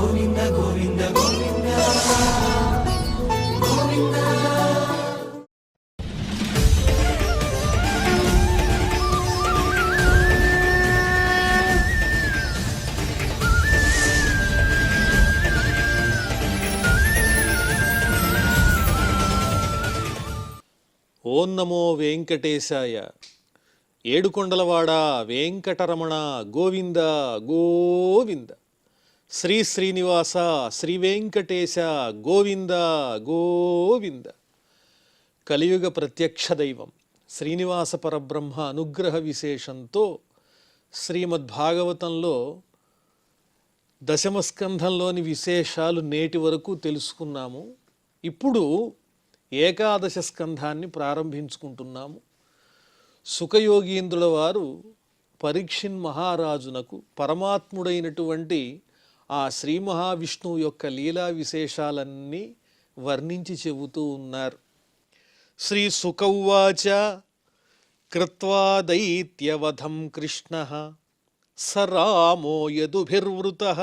గోవింద గోవింద గోవింద గోవింద. ఓం నమో వెంకటేశాయ. ఏడుకొండలవాడ వెంకటరమణ గోవింద గోవింద. శ్రీ శ్రీనివాస శ్రీ వెంకటేశ గోవింద గోవింద. కలియుగ ప్రత్యక్ష దైవం శ్రీనివాస పరబ్రహ్మ అనుగ్రహ విశేషంతో శ్రీమద్భాగవతంలో దశమస్కంధంలోని విశేషాలు నేటి వరకు తెలుసుకున్నాము. ఇప్పుడు ఏకాదశ స్కంధాన్ని ప్రారంభించుకుంటున్నాము. సుఖయోగీంద్రుల వారు పరీక్షిన్ మహారాజునకు పరమాత్ముడైనటువంటి ఆ శ్రీ మహావిష్ణువు యొక్క లీలా విశేషాలన్నీ వర్ణించి చెబుతూ ఉన్నారు. శ్రీ సుఖౌవాచ కృత్వా దైత్యవధం కృష్ణః స రామో యదుభిర్వృతః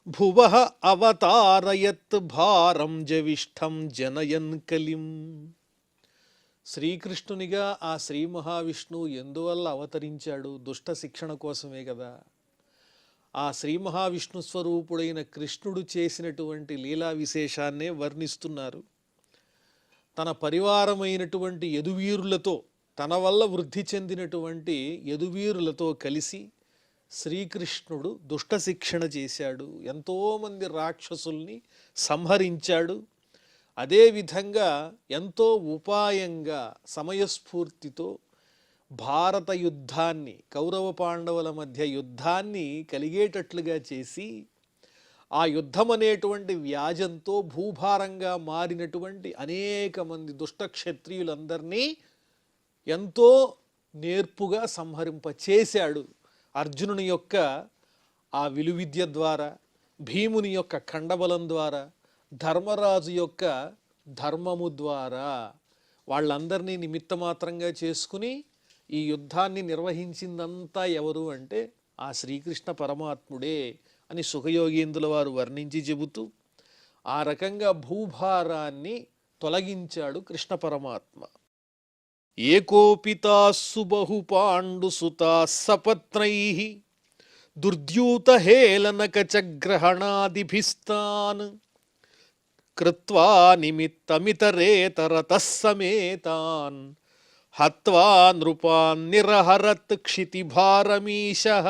భువః అవతారయత్ భారం జవిష్టం జనయన్ కలిం. శ్రీకృష్ణునిగా ఆ శ్రీ మహావిష్ణువు ఎందువల్ల అవతరించాడు? దుష్ట శిక్షణ కోసమే కదా. ఆ శ్రీ మహావిష్ణు స్వరూపుడైన కృష్ణుడు చేసినటువంటి లీలా విశేషాన్నే వర్ణిస్తున్నారు. తన పరివారమైనటువంటి యదువీరులతో, తన వల్ల వృద్ధి చెందినటువంటి యదువీరులతో కలిసి శ్రీకృష్ణుడు దుష్ట శిక్షణ చేశాడు. ఎంతోమంది రాక్షసుల్ని సంహరించాడు. అదేవిధంగా ఎంతో ఉపాయంగా సమయస్ఫూర్తితో భారత యుద్ధాన్ని, కౌరవ పాండవుల మధ్య యుద్ధాన్ని కలిగేటట్లుగా చేసి ఆ యుద్ధం అనేటువంటి వ్యాజంతో భూభారంగా మారినటువంటి అనేక మంది దుష్ట క్షత్రియులందరినీ ఎంతో నేర్పుగా సంహరింపచేశాడు. అర్జునుని యొక్క ఆ విలువిద్య ద్వారా, భీముని యొక్క ఖండబలం ద్వారా, ధర్మరాజు యొక్క ధర్మము ద్వారా వాళ్ళందరినీ నిమిత్తమాత్రంగా చేసుకుని ఈ యుద్ధాన్ని నిర్వహించిందంతా ఎవరు అంటే ఆ శ్రీకృష్ణ పరమాత్ముడే అని సుఖయోగీంద్రుల వారు వర్ణించి చెబుతూ ఆ రకంగా భూభారాన్ని తొలగించాడు కృష్ణ పరమాత్మ. ఏకోపితాస్సు బహు పాండుసుతా సపత్నైః దుర్ద్యూత హేళనకచగ్రహణాదిభిస్తాన్ కృత్వా నిమిత్తమితరేతరతః సమేతాన్ హత్వా నృపాన్ నిరహరత్ క్షితిభారమీశః.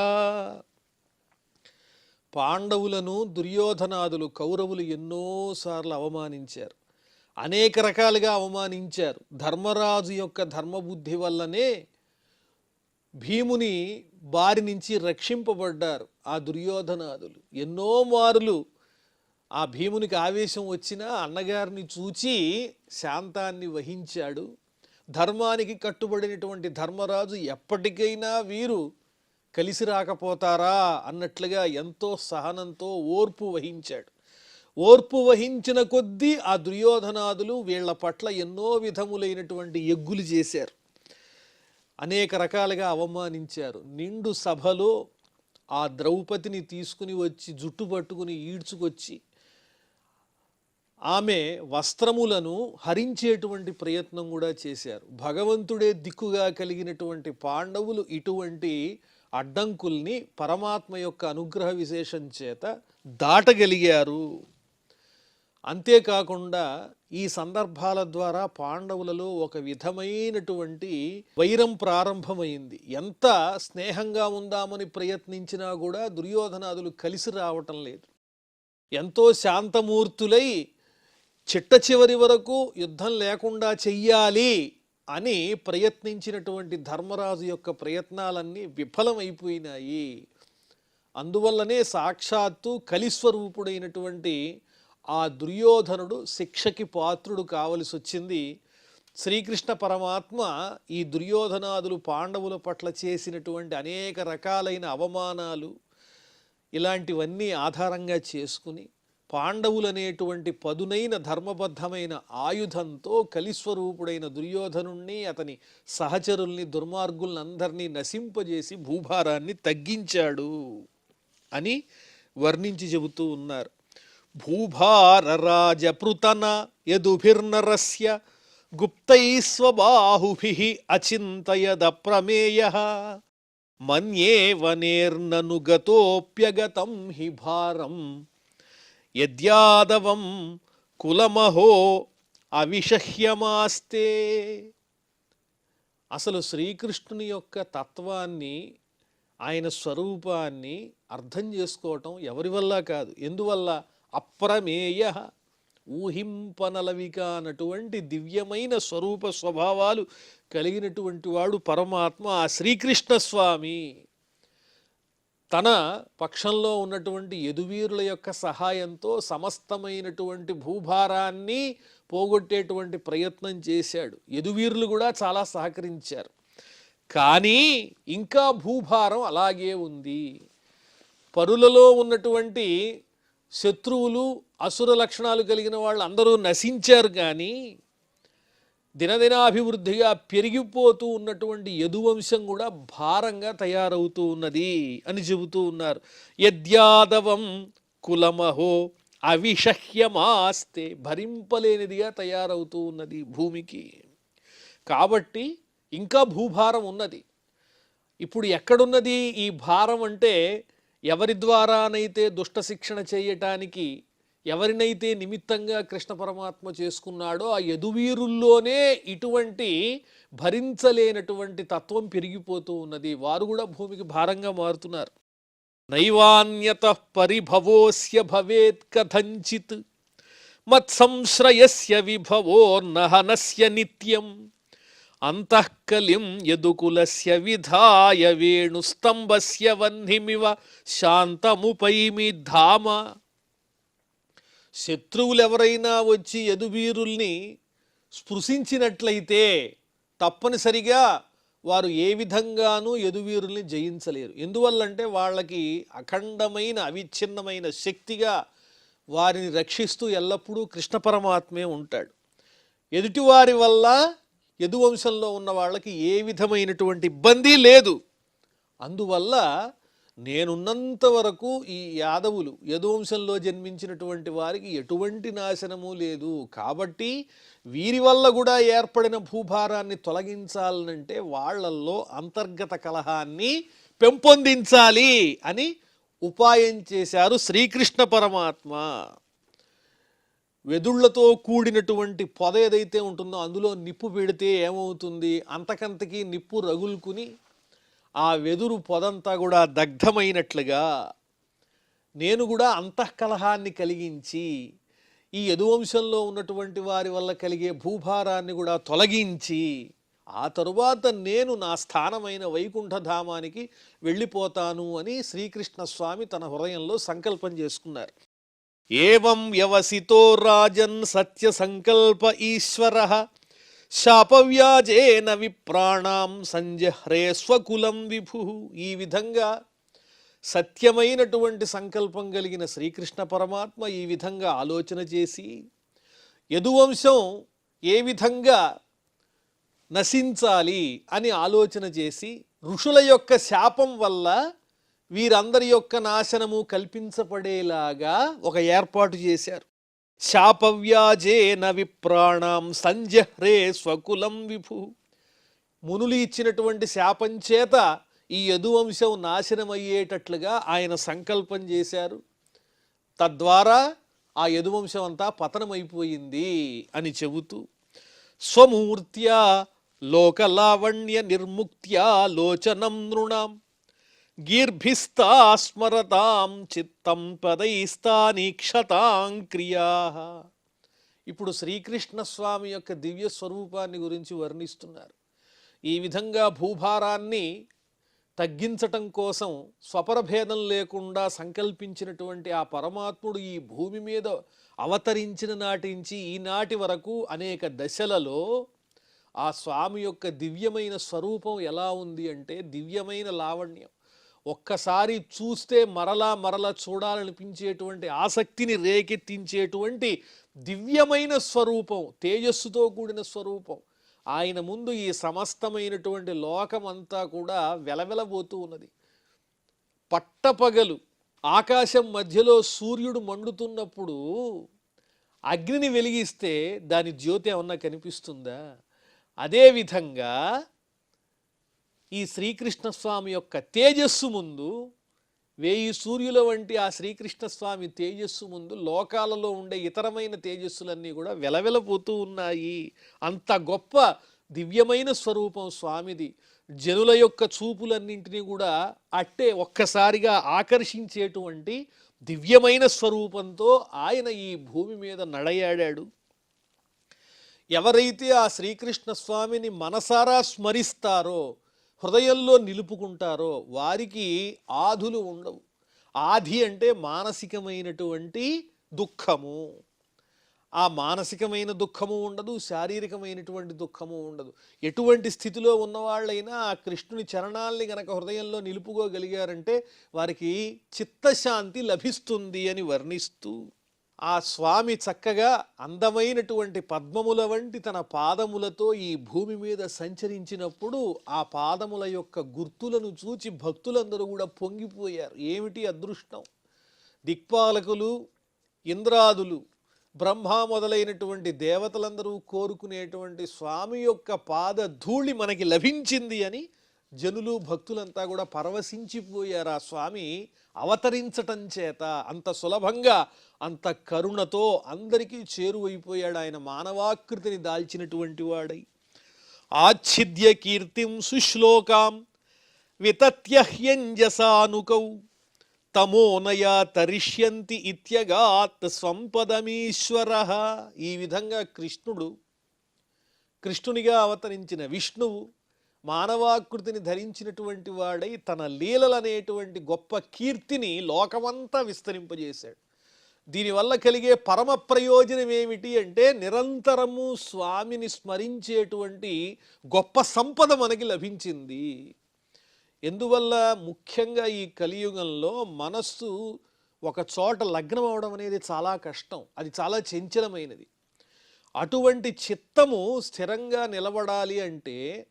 పాండవులను దుర్యోధనాదులు, కౌరవులు ఎన్నోసార్లు అవమానించారు, అనేక రకాలుగా అవమానించారు. ధర్మరాజు యొక్క ధర్మబుద్ధి వల్లనే భీముని బారి నుంచి రక్షింపబడ్డారు ఆ దుర్యోధనాదులు. ఎన్నో మారులు ఆ భీమునికి ఆవేశం వచ్చినా అన్నగారిని చూచి శాంతాన్ని వహించాడు. ధర్మానికి కట్టుబడినటువంటి ధర్మరాజు ఎప్పటికైనా వీరు కలిసి రాకపోతారా అన్నట్లుగా ఎంతో సహనంతో ఓర్పు వహించాడు. ఓర్పు వహించిన కొద్దీ ఆ దుర్యోధనాదులు వీళ్ల పట్ల ఎన్నో విధములైనటువంటి ఎగ్గులు చేశారు, అనేక రకాలుగా అవమానించారు. నిండు సభలో ఆ ద్రౌపదిని తీసుకుని వచ్చి జుట్టు పట్టుకుని ఈడ్చుకొచ్చి ఆమె వస్త్రములను హరించేటువంటి ప్రయత్నం కూడా చేశారు. భగవంతుడే దిక్కుగా కలిగినటువంటి పాండవులు ఇటువంటి అడ్డంకుల్ని పరమాత్మ యొక్క అనుగ్రహ విశేషం చేత దాటగలిగారు. అంతేకాకుండా ఈ సందర్భాల ద్వారా పాండవులలో ఒక విధమైనటువంటి వైరం ప్రారంభమైంది. ఎంత స్నేహంగా ఉందామని ప్రయత్నించినా కూడా దుర్యోధనాదులు కలిసి రావటం లేదు. ఎంతో శాంతమూర్తులై చిట్ట చివరి వరకు యుద్ధం లేకుండా చెయ్యాలి అని ప్రయత్నించినటువంటి ధర్మరాజు యొక్క ప్రయత్నాలన్నీ విఫలమైపోయినాయి. అందువల్లనే సాక్షాత్తు కలిస్వరూపుడైనటువంటి ఆ దుర్యోధనుడు శిక్షకి పాత్రుడు కావలసి వచ్చింది. శ్రీకృష్ణ పరమాత్మ ఈ దుర్యోధనాదులు పాండవుల పట్ల చేసినటువంటి అనేక రకాలైన అవమానాలు ఇలాంటివన్నీ ఆధారంగా చేసుకుని పాండవులనేటువంటి పదునైన ధర్మబద్ధమైన ఆయుధంతో కలిస్వరూపుడైన దుర్యోధనుణ్ణి, అతని సహచరుల్ని, దుర్మార్గులందరినీ నశింపజేసి భూభారాన్ని తగ్గించాడు అని వర్ణించి చెబుతూ ఉన్నారు. భూభారరాజపృతన యదుభిర్నరస్య గుప్తైస్వబాహుభిః అచింతయదప్రమేయః మన్యేవనేర్నను గతోప్యగతం హి భారం యద్యాదవం కులమహో అవిషహ్యమాస్తే. అసలు శ్రీకృష్ణుని యొక్క తత్వాన్ని, ఆయన స్వరూపాన్ని అర్థం చేసుకోవటం ఎవరి వల్ల కాదు. ఎందువల్ల? అప్రమేయ, ఊహింపనలవి కానటువంటి దివ్యమైన స్వరూప స్వభావాలు కలిగినటువంటి వాడు పరమాత్మ ఆ శ్రీకృష్ణ స్వామి. తన పక్షంలో ఉన్నటువంటి యదువీరుల యొక్క సహాయంతో సమస్తమైనటువంటి భూభారాన్ని పోగొట్టేటువంటి ప్రయత్నం చేశాడు. యదువీరులు కూడా చాలా సహకరించారు. కానీ ఇంకా భూభారం అలాగే ఉంది. పరులలో ఉన్నటువంటి శత్రువులు, అసుర లక్షణాలు కలిగిన వాళ్ళు అందరూ నశించారు. కానీ దినదినాభివృద్ధిగా పెరిగిపోతూ ఉన్నటువంటి యదువంశం కూడా భారంగా తయారవుతూ ఉన్నది అని చెబుతూ ఉన్నారు. యద్యాదవం కులమహో అవిషహ్యమాస్తే, భరింపలేనిదిగా తయారవుతూ ఉన్నది భూమికి. కాబట్టి ఇంకా భూభారం ఉన్నది. ఇప్పుడు ఎక్కడున్నది ఈ భారం అంటే, ఎవరి ద్వారానైతే దుష్ట శిక్షణ చేయటానికి ఎవరినైతే నిమిత్తంగా కృష్ణ పరమాత్మ చేసుకున్నాడో ఆ యదువీరుల్లోనే ఇటువంటి భరించలేనటువంటి తత్వం పెరిగిపోతూ ఉన్నది. వారు కూడా భూమికి భారంగా మారుతున్నారు. నైవాన్యతః పరిభవోస్య భవేత్ కథంచిత్ మత్సంశ్రయస్య విభవోర్నహనస్య నిత్యం అంతఃకలిం యదుకులస్య విధాయ వేణుస్తంభస్య వహ్నిమివ శాంతముపైమి ధామ. శత్రువులు ఎవరైనా వచ్చి యదువీరుల్ని స్పృశించినట్లయితే తప్పనిసరిగా వారు ఏ విధంగానూ యదువీరుల్ని జయించలేరు. ఎందువల్లంటే వాళ్ళకి అఖండమైన అవిచ్ఛిన్నమైన శక్తిగా వారిని రక్షిస్తూ ఎల్లప్పుడూ కృష్ణ పరమాత్మే ఉంటాడు. ఎదుటివారి వల్ల యదువంశంలో ఉన్న వాళ్ళకి ఏ విధమైనటువంటి ఇబ్బంది లేదు. అందువల్ల నేనున్నంత వరకు ఈ యాదవులు, యదువంశంలో జన్మించినటువంటి వారికి ఎటువంటి నాశనము లేదు. కాబట్టి వీరి వల్ల కూడా ఏర్పడిన భూభారాన్ని తొలగించాలనంటే వాళ్ళల్లో అంతర్గత కలహాన్ని పెంపొందించాలి అని ఉపాయం చేశారు శ్రీకృష్ణ పరమాత్మ. వెదుళ్లతో కూడినటువంటి పొద ఏదైతే ఉంటుందో అందులో నిప్పు పెడితే ఏమవుతుంది? అంతకంతకీ నిప్పు రగులుకుని ఆ వెదురు పొదంతా కూడా దగ్ధమైనట్లుగా నేను కూడా అంతఃకలహాన్ని కలిగించి ఈ యదువంశంలో ఉన్నటువంటి వారి వల్ల కలిగే భూభారాన్ని కూడా తొలగించి ఆ తరువాత నేను నా స్థానమైన వైకుంఠధామానికి వెళ్ళిపోతాను అని శ్రీకృష్ణ స్వామి తన హృదయంలో సంకల్పం చేసుకున్నారు. ఏవం వ్యవసితో రాజన్ సత్య సంకల్ప ఈశ్వరః శాపవ్యాజేన విప్రాణాం సంజహ్రే స్వకులం విభు. ఈ విధంగా సత్యమైనటువంటి సంకల్పం కలిగిన శ్రీకృష్ణ పరమాత్మ ఈ విధంగా ఆలోచన చేసి యదువంశం ఏ విధంగా నశించాలి అని ఆలోచన చేసి ఋషుల యొక్క శాపం వల్ల వీరందరి యొక్క నాశనము కల్పించబడేలాగా ఒక ఏర్పాటు చేశారు. శాపవ్యాజేన విప్రాణాం సంజహ్రే స్వకులం విభు. మునులు ఇచ్చినటువంటి శాపం చేత ఈ యదువంశం నాశనమయ్యేటట్లుగా ఆయన సంకల్పం చేశారు. తద్వారా ఆ యదువంశం అంతా పతనమైపోయింది అని చెబుతూ స్వమూర్త్యా లోకలావణ్య నిర్ముక్త్యా లోచనం నృణాం గీర్భిస్తా స్మరతాం చిత్తం పదైస్తానీక్షతాం క్రియా. ఇప్పుడు శ్రీకృష్ణ స్వామి యొక్క దివ్య స్వరూపాన్ని గురించి వర్ణిస్తున్నారు. ఈ విధంగా భూభారాన్ని తగ్గించటం కోసం స్వపరభేదం లేకుండా సంకల్పించినటువంటి ఆ పరమాత్ముడు ఈ భూమి మీద అవతరించిన నాటి నుంచి ఈనాటి వరకు అనేక దశలలో ఆ స్వామి యొక్క దివ్యమైన స్వరూపం ఎలా ఉంది అంటే దివ్యమైన లావణ్యం. ఒక్కసారి చూస్తే మరలా మరలా చూడాలనిపించేటువంటి ఆసక్తిని రేకెత్తించేటువంటి దివ్యమైన స్వరూపం, తేజస్సుతో కూడిన స్వరూపం. ఆయన ముందు ఈ సమస్తమైనటువంటి లోకమంతా కూడా వెలవెలబోతూ ఉన్నది. పట్టపగలు ఆకాశం మధ్యలో సూర్యుడు మండుతున్నప్పుడు అగ్నిని వెలిగిస్తే దాని జ్యోతి ఏమన్నా కనిపిస్తుందా? అదేవిధంగా ఈ శ్రీకృష్ణస్వామి యొక్క తేజస్సు ముందు, 1000 సూర్యుల వంటి ఆ శ్రీకృష్ణస్వామి తేజస్సు ముందు లోకాలలో ఉండే ఇతరమైన తేజస్సులన్నీ కూడా వెలవెలపోతూ ఉన్నాయి. అంత గొప్ప దివ్యమైన స్వరూపం స్వామిది. జనుల యొక్క చూపులన్నింటినీ కూడా అట్టే ఒక్కసారిగా ఆకర్షించేటువంటి దివ్యమైన స్వరూపంతో ఆయన ఈ భూమి మీద నడయాడాడు. ఎవరైతే ఆ శ్రీకృష్ణ స్వామిని మనసారా స్మరిస్తారో, హృదయంలో నిలుపుకుంటారో వారికి ఆధులు ఉండవు. ఆధి అంటే మానసికమైనటువంటి దుఃఖము. ఆ మానసికమైన దుఃఖము ఉండదు, శారీరకమైనటువంటి దుఃఖము ఉండదు. ఎటువంటి స్థితిలో ఉన్నవాళ్ళైనా ఆ కృష్ణుని చరణాల్ని గనక హృదయంలో నిలుపుకోగలిగారంటే వారికి చిత్తశాంతి లభిస్తుంది అని వర్ణిస్తూ, ఆ స్వామి చక్కగా అందమైనటువంటి పద్మముల వంటి తన పాదములతో ఈ భూమి మీద సంచరించినప్పుడు ఆ పాదముల యొక్క గుర్తులను చూచి భక్తులందరూ కూడా పొంగిపోయారు. ఏమిటి అదృష్టం! దిక్పాలకులు, ఇంద్రాదులు, బ్రహ్మ మొదలైనటువంటి దేవతలందరూ కోరుకునేటువంటి స్వామి యొక్క పాద ధూళి మనకి లభించింది అని జనులు, భక్తులంతా కూడా పరవశించిపోయారు. ఆ స్వామి అవతరించటం చేత అంత సులభంగా, అంత కరుణతో అందరికీ చేరువైపోయాడు. ఆయన మానవాకృతిని దాల్చినటువంటి వాడై ఆచ్ఛిద్య కీర్తిం సుశ్లోకాం వితత్యహ్యంజసానుకౌ తమోనయా తరిష్యంతి ఇత్యగాత్ సంపదమీశ్వర. ఈ విధంగా కృష్ణునిగా అవతరించిన విష్ణువు మానవాకృతిని ధరించినటువంటి వాడై తన లీలలనేటువంటి గొప్ప కీర్తిని లోకమంతా విస్తరింపజేశాడు. దీనివల్ల కలిగే పరమ ప్రయోజనం ఏమిటి అంటే నిరంతరము స్వామిని స్మరించేటువంటి గొప్ప సంపద మనకి లభించింది. ఎందువల్ల? ముఖ్యంగా ఈ కలియుగంలో మనస్సు ఒక చోట లగ్నం అవడం అనేది చాలా కష్టం. అది చాలా చంచలమైనది. అటువంటి చిత్తము స్థిరంగా నిలబడాలి అంటే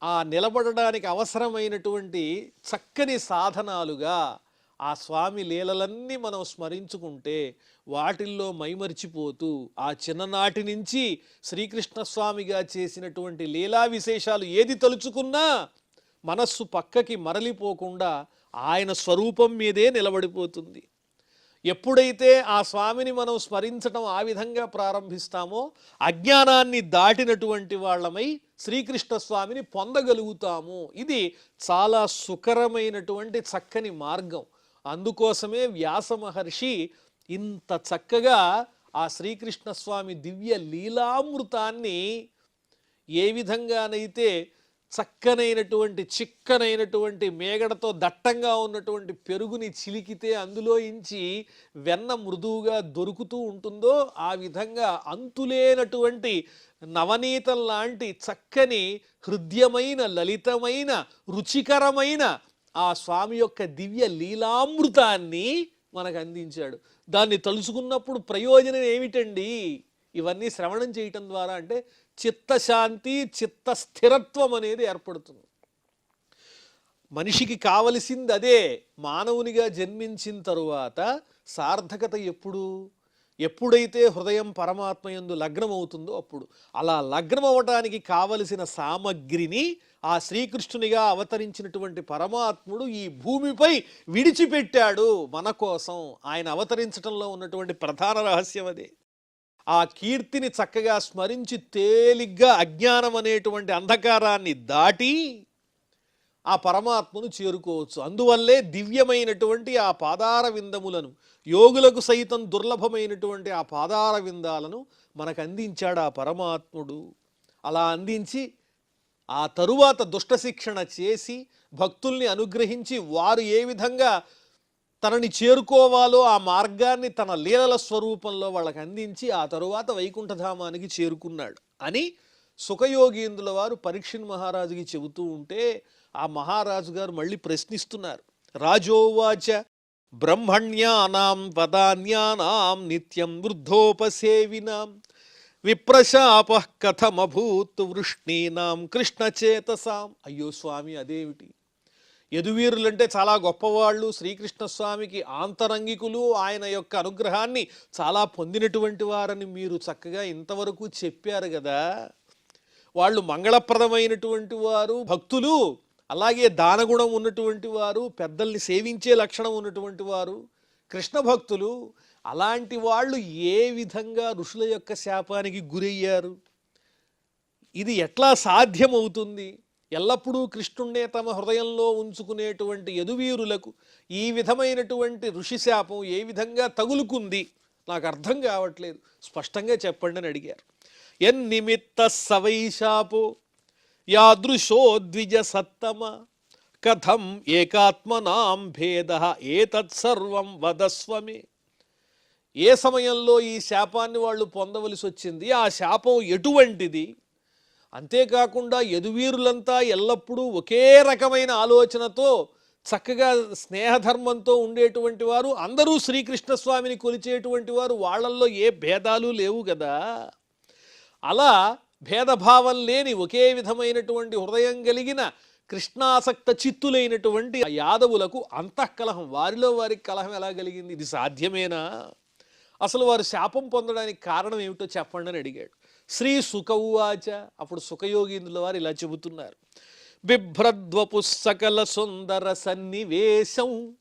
ఆ నిలబడడానికి అవసరమైనటువంటి చక్కని సాధనాలుగా ఆ స్వామి లీలలన్నీ మనం స్మరించుకుంటే వాటిల్లో మైమరిచిపోతూ ఆ చిన్ననాటి నుంచి శ్రీకృష్ణస్వామిగా చేసినటువంటి లీలా విశేషాలు ఏది తలుచుకున్నా మనస్సు పక్కకి మరలిపోకుండా ఆయన స్వరూపం మీదే నిలబడిపోతుంది. ఎప్పుడైతే ఆ స్వామిని మనం స్మరించడం ఆ విధంగా ప్రారంభిస్తామో అజ్ఞానాన్ని దాటినటువంటి వాళ్ళమై శ్రీకృష్ణ స్వామిని పొందగలుగుతాము. ఇది చాలా సుకరమైనటువంటి చక్కని మార్గం. అందుకోసమే వ్యాస మహర్షి ఇంత చక్కగా ఆ శ్రీకృష్ణ స్వామి దివ్య లీలామృతాన్ని ఏ విధంగానైతే చక్కనైనటువంటి చిక్కనైనటువంటి మేగడతో దట్టంగా ఉన్నటువంటి పెరుగుని చిలికితే అందులో ఇంచి వెన్న మృదువుగా దొరుకుతూ ఉంటుందో ఆ విధంగా అంతులేనటువంటి నవనీతం లాంటి చక్కని హృద్యమైన, లలితమైన, రుచికరమైన ఆ స్వామి యొక్క దివ్య లీలామృతాన్ని మనకు అందించాడు. దాన్ని తలుచుకున్నప్పుడు ప్రయోజనం ఏమిటండి? ఇవన్నీ శ్రవణం చేయటం ద్వారా అంటే చిత్తశాంతి, చిత్త స్థిరత్వం అనేది ఏర్పడుతుంది. మనిషికి కావలసింది అదే. మానవునిగా జన్మించిన తరువాత సార్థకత ఎప్పుడైతే హృదయం పరమాత్మయందు లగ్నమవుతుందో అప్పుడు. అలా లగ్నం అవ్వడానికి కావలసిన సామగ్రిని ఆ శ్రీకృష్ణునిగా అవతరించినటువంటి పరమాత్ముడు ఈ భూమిపై విడిచిపెట్టాడు మన కోసం. ఆయన అవతరించడంలో ఉన్నటువంటి ప్రధాన రహస్యం అదే. ఆ కీర్తిని చక్కగా స్మరించి తేలిగ్గా అజ్ఞానం అనేటువంటి అంధకారాన్ని దాటి ఆ పరమాత్మను చేరుకోవచ్చు. అందువల్లే దివ్యమైనటువంటి ఆ పాదార విందములను, యోగులకు సైతం దుర్లభమైనటువంటి ఆ పాదార విందాలను మనకు అందించాడు ఆ పరమాత్ముడు. అలా అందించి ఆ తరువాత దుష్ట శిక్షణ చేసి భక్తుల్ని అనుగ్రహించి వారు ఏ విధంగా తనని చేరుకోవాలో ఆ మార్గాన్ని తన లీలల స్వరూపంలో వాళ్ళకి అందించి ఆ తరువాత వైకుంఠధామానికి చేరుకున్నాడు అని సుఖయోగీంద్రుల వారు పరీక్షిత్ మహారాజుకి చెబుతూ ఉంటే ఆ మహారాజు గారు మళ్ళీ ప్రశ్నిస్తున్నారు. రాజోవాచ బ్రహ్మణ్యానాం వదాన్యానాం నిత్యం వృద్ధోపసేవినాం విప్రశాప కథమభూత్ వృష్ణీనాం కృష్ణచేతసాం. అయ్యో స్వామి, అదేమిటి? యదువీరులంటే చాలా గొప్పవాళ్ళు, శ్రీకృష్ణ స్వామికి ఆంతరంగికులు, ఆయన యొక్క అనుగ్రహాన్ని చాలా పొందినటువంటి వారని మీరు చక్కగా ఇంతవరకు చెప్పారు కదా. వాళ్ళు మంగళప్రదమైనటువంటి వారు, భక్తులు, అలాగే దానగుణం ఉన్నటువంటి వారు, పెద్దల్ని సేవించే లక్షణం ఉన్నటువంటి వారు, కృష్ణ భక్తులు. అలాంటి వాళ్ళు ఏ విధంగా ఋషుల యొక్క శాపానికి గురయ్యారు? ఇది ఎట్లా సాధ్యమవుతుంది? ఎల్లప్పుడూ కృష్ణుణ్ణే తమ హృదయంలో ఉంచుకునేటువంటి యదువీరులకు ఈ విధమైనటువంటి ఋషి శాపం ఏ విధంగా తగులుకుంది? నాకు అర్థం కావట్లేదు, స్పష్టంగా చెప్పండి అని అడిగారు. ఎన్నిమిత్త సవైశాపో యాదృశో ద్విజ సత్తమ కథం ఏకాత్మనాం భేద ఏతత్సర్వం వదస్వమే. ఏ సమయంలో ఈ శాపాన్ని వాళ్ళు పొందవలసి వచ్చింది? ఆ శాపం ఎటువంటిది? అంతేకాకుండా యదువీరులంతా ఎల్లప్పుడూ ఒకే రకమైన ఆలోచనతో చక్కగా స్నేహధర్మంతో ఉండేటువంటి వారు, అందరూ శ్రీకృష్ణ స్వామిని కొలిచేటువంటి వారు, వాళ్ళల్లో ఏ భేదాలు లేవు కదా. అలా భేదభావం లేని ఒకే విధమైనటువంటి హృదయం కలిగిన కృష్ణాసక్త చిత్తులైనటువంటి యాదవులకు అంతఃకలహం, వారిలో వారికి కలహం ఎలా కలిగింది? ఇది సాధ్యమేనా? అసలు వారు శాపం పొందడానికి కారణం ఏమిటో చెప్పండి అని అడిగాడు. శ్రీ సుఖౌవాచ. అప్పుడు సుఖయోగీంద్రుల వారు ఇలా చెబుతున్నారు. బిభ్రద్వపు సకల సుందర సన్నివేశం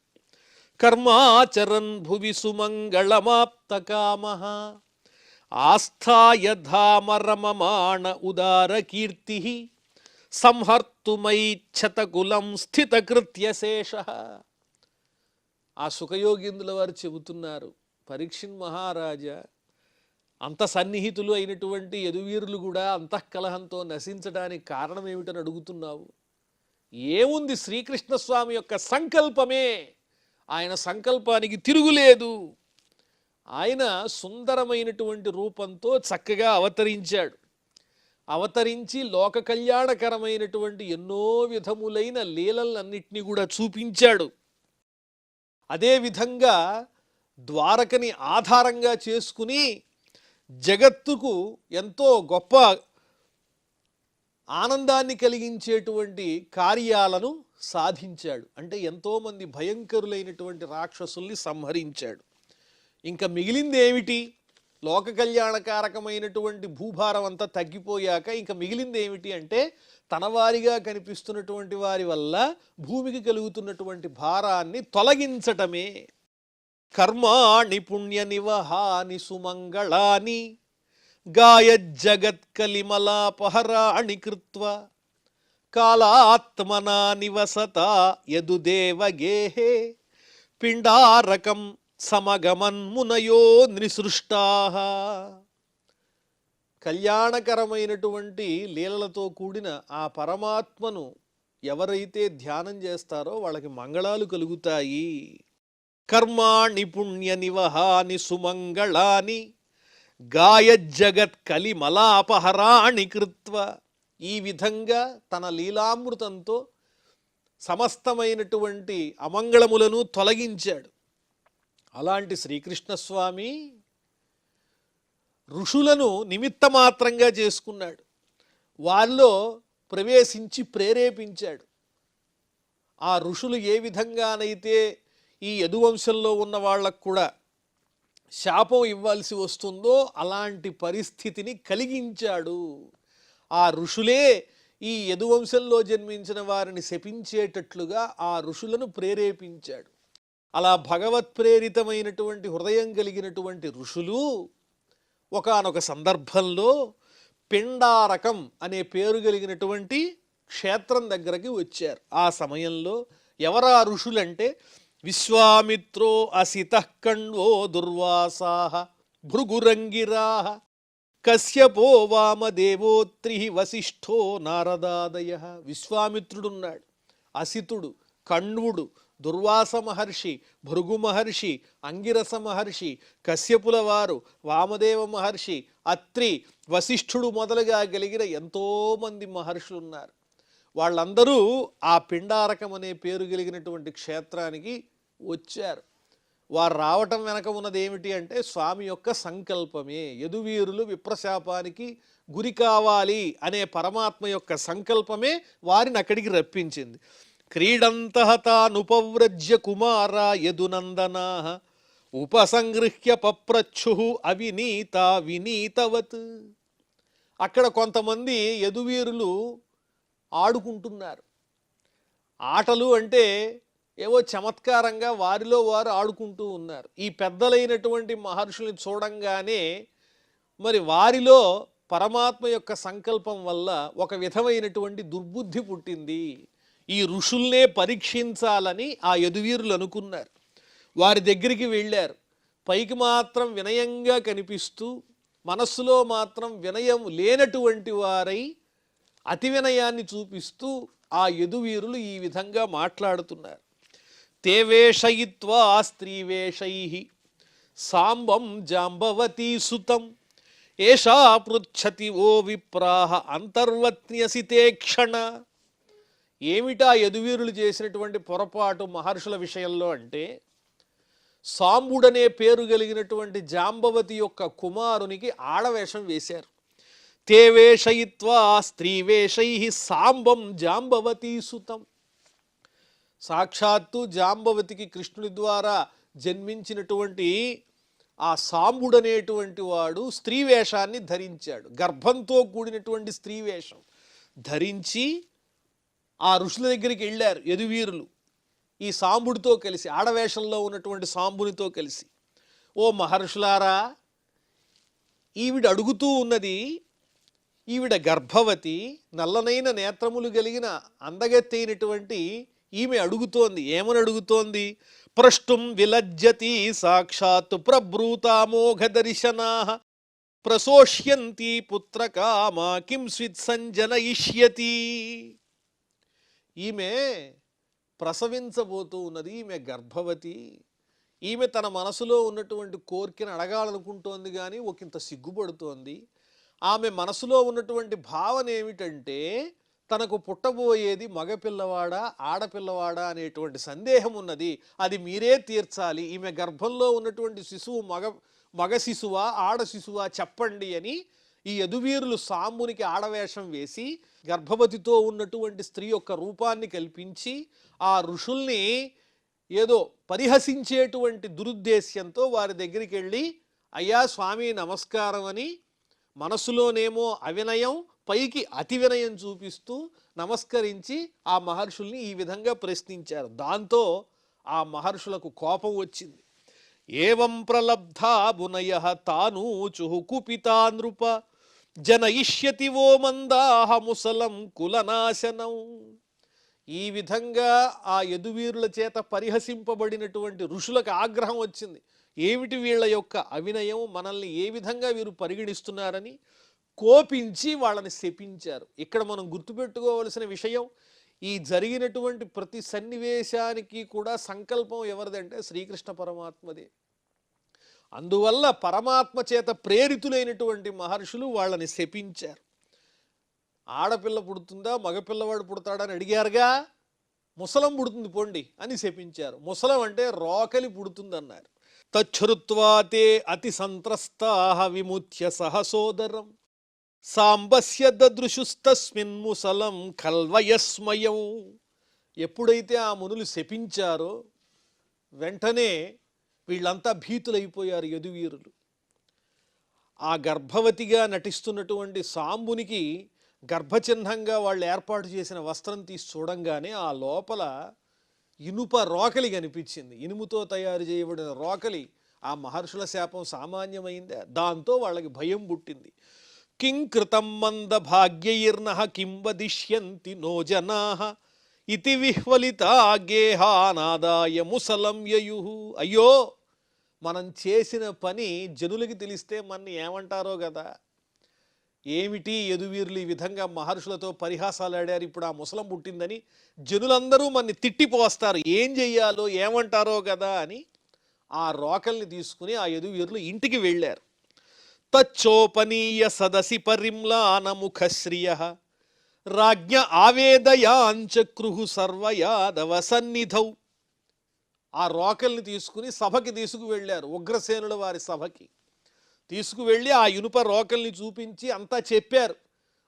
కర్మాచరన్ భువి సుమంగళమాప్త కామ ఆస్థాయ ధామరమమాణ ఉదార కీర్తి సంహర్తుమైచ్ఛతకులం స్థితకృత్యశేష. ఆ సుఖయోగీంద్రుల వారు చెబుతున్నారు, పరీక్షిన్ మహారాజా, అంత సన్నిహితులు అయినటువంటి యదువీరులు కూడా అంతఃకలహంతో నశించడానికి కారణం ఏమిటని అడుగుతున్నావు? ఏముంది? శ్రీకృష్ణ స్వామి యొక్క సంకల్పమే. ఆయన సంకల్పానికి తిరుగులేదు. ఆయన సుందరమైనటువంటి రూపంతో చక్కగా అవతరించాడు. అవతరించి లోక కళ్యాణకరమైనటువంటి ఎన్నో విధములైన లీలలన్నింటినీ కూడా చూపించాడు. అదేవిధంగా ద్వారకని ఆధారంగా చేసుకుని జగత్తుకు ఎంతో గొప్ప ఆనందాన్ని కలిగించేటువంటి కార్యాలను సాధించాడు. అంటే ఎంతోమంది భయంకరులైనటువంటి రాక్షసుల్ని సంహరించాడు. ఇంకా మిగిలింది ఏమిటి? లోక కళ్యాణకారకమైనటువంటి భూభారం అంతా తగ్గిపోయాక ఇంకా మిగిలింది ఏమిటి అంటే, తన వారిగా కనిపిస్తున్నటువంటి వారి వల్ల భూమికి కలుగుతున్నటువంటి భారాన్ని తొలగించటమే. కర్మాణి పుణ్య నివహాని సుమంగళాని గాయజ్జగత్కలిమలాపహరాణి కృత్వా కాలాత్మనా నివసత యదుదేవగేహే పిండారకం సమగమన్మునయో నిసృష్టాః. కళ్యాణకరమైనటువంటి లీలలతో కూడిన ఆ పరమాత్మను ఎవరైతే ధ్యానం చేస్తారో వాళ్ళకి మంగళాలు కలుగుతాయి. కర్మాణి పుణ్య నివహాని సుమంగళాని గాయజ్జగత్ కలిమలాపహరాణి కృత్వ. ఈ విధంగా తన లీలామృతంతో సమస్తమైనటువంటి అమంగళములను తొలగించాడు. అలాంటి శ్రీకృష్ణస్వామి ఋషులను నిమిత్తమాత్రంగా చేసుకున్నాడు. వారిలో ప్రవేశించి ప్రేరేపించాడు. ఆ ఋషులు ఏ విధంగానైతే ఈ యదువంశంలో ఉన్న వాళ్ళకు కూడా శాపం ఇవ్వాల్సి వస్తుందో అలాంటి పరిస్థితిని కలిగించాడు. ఆ ఋషులే ఈ యదువంశంలో జన్మించిన వారిని శపించేటట్లుగా ఆ ఋషులను ప్రేరేపించాడు. అలా భగవత్ ప్రేరితమైనటువంటి హృదయం కలిగినటువంటి ఋషులు ఒకానొక సందర్భంలో పిండారకం అనే పేరు కలిగినటువంటి క్షేత్రం దగ్గరికి వచ్చారు. ఆ సమయంలో ఎవరా ఋషులంటే, విశ్వామిత్రో అసితః కణ్వో దుర్వాసాః భృగురంగిరాః కశ్యపో వామదేవోత్రి వశిష్ఠో నారదాదయః. విశ్వామిత్రుడున్నాడు, అసితుడు, కణ్వుడు, దుర్వాస మహర్షి, భృగు మహర్షి, అంగిరస మహర్షి, కశ్యపుల వారు, వామదేవ మహర్షి, అత్రి, వశిష్ఠుడు మొదలుగా కలిగిన ఎంతోమంది మహర్షులు ఉన్నారు. వాళ్ళందరూ ఆ పిండారకం అనే పేరు కలిగినటువంటి క్షేత్రానికి వచ్చారు. వారు రావటం వెనక ఉన్నది ఏమిటి అంటే స్వామి యొక్క సంకల్పమే. యదువీరులు విప్రశాపానికి గురి కావాలి అనే పరమాత్మ యొక్క సంకల్పమే వారిని అక్కడికి రప్పించింది. క్రీడంతః తానుపవ్రజ్య కుమారా యదునందనా ఉపసంగృహ్య పప్రచ్ఛు అవినీత వినీతవత్. అక్కడ కొంతమంది యదువీరులు ఆడుకుంటున్నారు. ఆటలు అంటే ఏవో చమత్కారంగా వారిలో వారు ఆడుకుంటూ ఉన్నారు. ఈ పెద్దలైనటువంటి మహర్షుల్ని చూడంగానే మరి వారిలో పరమాత్మ యొక్క సంకల్పం వల్ల ఒక విధమైనటువంటి దుర్బుద్ధి పుట్టింది. ఈ ఋషుల్నే పరీక్షించాలని ఆ యదువీరులు అనుకున్నారు. వారి దగ్గరికి వెళ్ళారు. పైకి మాత్రం వినయంగా కనిపిస్తూ మనస్సులో మాత్రం వినయం లేనటువంటి వారై అతి వినయాన్ని చూపిస్తూ ఆ యదువీరులు ఈ విధంగా మాట్లాడుతున్నారు. తే వేషయిత్వా స్త్రీవేషైః సాంబం జాంబవతీ సుతం ఏషా పృచ్ఛతి ఓ విప్రాహ అంతర్వత్న్యసి తే క్షణ. ఏమిటా యదువీరులు చేసినటువంటి పొరపాటు మహర్షుల విషయంలో అంటే, సాంబుడనే పేరు కలిగినటువంటి జాంబవతి యొక్క కుమారునికి ఆడవేషం వేశారు. తే వేషయిత్వా స్త్రీవేషైః సాంబం జాంబవతీ సుతం. సాక్షాత్తు జాంబవతికి కృష్ణుడి ద్వారా జన్మించినటువంటి ఆ సాంబుడనేటువంటి వాడు స్త్రీ వేషాన్ని ధరించాడు. గర్భంతో కూడినటువంటి స్త్రీ వేషం ధరించి ఆ ఋషుల దగ్గరికి వెళ్ళారు యదువీరులు. ఈ సాంబుడితో కలిసి, ఆడవేషంలో ఉన్నటువంటి సాంబునితో కలిసి, ఓ మహర్షులారా, ఈవిడ అడుగుతూ ఉన్నది, ఈవిడ గర్భవతి, నల్లనైన నేత్రములు కలిగిన అందగత్తైనటువంటి ఈమె అడుగుతోంది. ఏమని అడుగుతోంది? ప్రష్టుం విలజ్జతి సాక్షాత్ ప్రభ్రూతామోఘ దర్శనా ప్రసోష్యంతి పుత్రకామా కిం స్విత్ సంజనయిష్యతి. ఈమె ప్రసవించబోతూ ఉన్నది, ఈమె గర్భవతి. ఈమె తన మనసులో ఉన్నటువంటి కోరికను అడగాలనుకుంటోంది, కానీ ఒకంత సిగ్గుపడుతోంది. ఆమె మనసులో ఉన్నటువంటి భావన ఏమిటంటే, తనకు పుట్టబోయేది మగపిల్లవాడా ఆడపిల్లవాడా అనేటువంటి సందేహం ఉన్నది. అది మీరే తీర్చాలి. ఈమె గర్భంలో ఉన్నటువంటి శిశువు మగ శిశువా ఆడ శిశువా చెప్పండి అని ఈ యదువీరులు సాంబునికి ఆడవేషం వేసి గర్భవతితో ఉన్నటువంటి స్త్రీ యొక్క రూపాన్ని కల్పించి ఆ ఋషుల్ని ఏదో పరిహసించేటువంటి దురుద్దేశ్యంతో వారి దగ్గరికి వెళ్ళి, అయ్యా స్వామి నమస్కారం అని మనసులోనేమో అవినయం, పైకి అతి వినయం చూపిస్తూ నమస్కరించి ఆ మహర్షుల్ని ఈ విధంగా ప్రశ్నించారు. దాంతో ఆ మహర్షులకు కోపం వచ్చింది. ఏవం ప్రలబ్ధా బునయః తానూచుః కుపితా నృప జనయిష్యతి ఓ మందాహ ముసలం కులనాశనం. ఈ విధంగా ఆ యదువీరుల చేత పరిహసింపబడినటువంటి ఋషులకు ఆగ్రహం వచ్చింది. ఏమిటి వీళ్ళ యొక్క అవినయం, మనల్ని ఏ విధంగా వీరు పరిగణిస్తున్నారని కోపించి వాళ్ళని శపించారు. ఇక్కడ మనం గుర్తుపెట్టుకోవలసిన విషయం, ఈ జరిగినటువంటి ప్రతి సన్నివేశానికి కూడా సంకల్పం ఎవరిదంటే శ్రీకృష్ణ పరమాత్మదే. అందువల్ల పరమాత్మ చేత ప్రేరితులైనటువంటి మహర్షులు వాళ్ళని శపించారు. ఆడపిల్ల పుడుతుందా మగపిల్లవాడు పుడతాడా అని అడిగారుగా, ముసలం పుడుతుంది పొండి అని శపించారు. ముసలం అంటే రోకలి పుడుతుందన్నారు. తచ్ఛృత్వా తే అతి సంత్రస్తాః విముచ్య సహసోదరం సాంబస్య దదృశుస్తస్మిన్ ముసలం కల్వయస్మయం. ఎప్పుడైతే ఆ మునులు శపించారో వెంటనే వీళ్ళంతా భీతులైపోయారు యదువీరులు. ఆ గర్భవతిగా నటిస్తున్నటువంటి సాంబునికి గర్భచిహ్నంగా వాళ్ళు ఏర్పాటు చేసిన వస్త్రం తీసి చూడంగానే ఆ లోపల ఇనుప రోకలి కనిపించింది. ఇనుముతో తయారు చేయబడిన రోకలి. ఆ మహర్షుల శాపం సామాన్యమైందే. దాంతో వాళ్ళకి భయం పుట్టింది. కిం కృతం మంద భాగ్యైర్నః కిం వదిష్యంతి నో జనాః ఇతి విహ్వలితా గేహానాదాయ ముసలం యయుః. అయ్యో, మనం చేసిన పని జనులకి తెలిస్తే మన్ని ఏమంటారో కదా. ఏమిటి యదువీరులు ఈ విధంగా మహర్షులతో పరిహాసాలు ఆడారు, ఇప్పుడు ఆ ముసలం పుట్టిందని జనులందరూ మన్ని తిట్టిపోస్తారు, ఏం చెయ్యాలో ఏమంటారో కదా అని ఆ రోకల్ని తీసుకుని ఆ యదువీరులు ఇంటికి వెళ్ళారు. తచ్చోపనీయ సదసి పరిమ్లానముఖశ్రియః రాజ్ఞ ఆవేదయాంచక్రుహు సర్వయాదవ సన్నిధౌ. ఆ రోకల్ని తీసుకుని సభకి తీసుకువెళ్ళారు. ఉగ్రసేనుల వారి సభకి తీసుకువెళ్ళి ఆ ఇనుప రోకల్ని చూపించి అంతా చెప్పారు.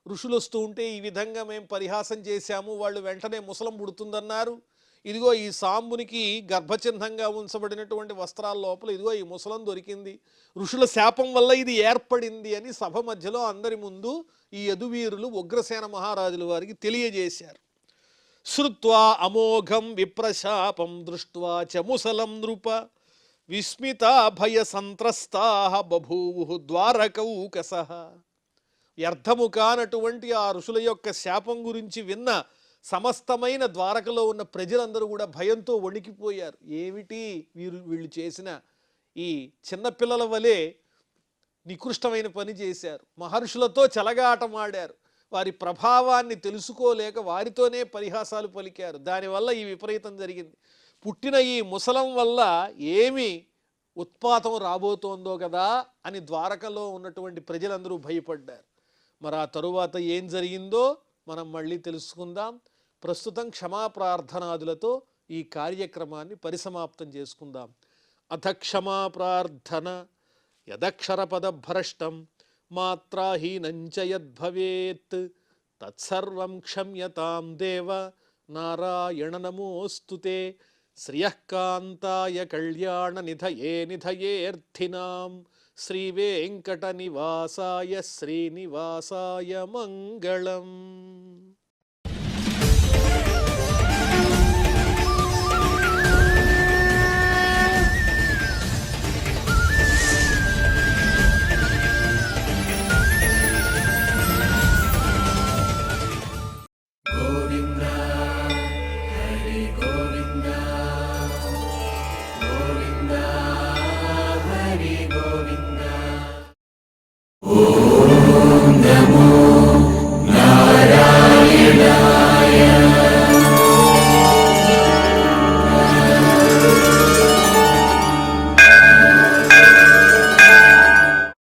ఋషులు వస్తూ ఉంటే ఈ విధంగా మేము పరిహాసం చేశాము, వాళ్ళు వెంటనే ముసలం పుడుతుందన్నారు, ఇదిగో ఈ సాంబునికి గర్భచిహ్నంగా ఉంచబడినటువంటి వస్త్రాల లోపల ఇదిగో ఈ ముసలం దొరికింది, ఋషుల శాపం వల్ల ఇది ఏర్పడింది అని సభ మధ్యలో అందరి ముందు ఈ యదువీరులు ఉగ్రసేన మహారాజుల వారికి తెలియజేశారు. శ్రుత్వా అమోఘం విప్రశాపం దృష్ట్వా చ ముసలం నృప విస్మిత భయ సంత్రస్తా బభూవు ద్వారకౌకసః. వ్యర్థము కానటువంటి ఆ ఋషుల యొక్క శాపం గురించి విన్న సమస్తమైన ద్వారకలో ఉన్న ప్రజలందరూ కూడా భయంతో వణికిపోయారు. ఏమిటి వీళ్ళు చేసిన ఈ చిన్నపిల్లల వలె నికృష్టమైన పని చేశారు, మహర్షులతో చెలగాటమాడారు, వారి ప్రభావాన్ని తెలుసుకోలేక వారితోనే పరిహాసాలు పలికారు, దానివల్ల ఈ విపరీతం జరిగింది. పుట్టిన ఈ ముసలం వల్ల ఏమి ఉత్పాతం రాబోతోందో కదా అని ద్వారకలో ఉన్నటువంటి ప్రజలందరూ భయపడ్డారు. మరి ఆ తరువాత ఏం జరిగిందో మనం మళ్ళీ తెలుసుకుందాం. ప్రస్తుతం క్షమాప్రార్థనాదులతో ఈ కార్యక్రమాన్ని పరిసమాప్తం చేసుకుందాం. అథ క్షమాప్రార్థన. యదక్షరపదభ్రష్టం మాత్రాహీనంచ యద్భవేత్ తత్సర్వం క్షమ్యతాం దేవ నారాయణ నమోస్తుతే. శ్రియఃకాంతాయ కళ్యాణ నిధయే నిధయేర్థినాం శ్రీవేంకట నివాసాయ శ్రీనివాసాయ మంగళం.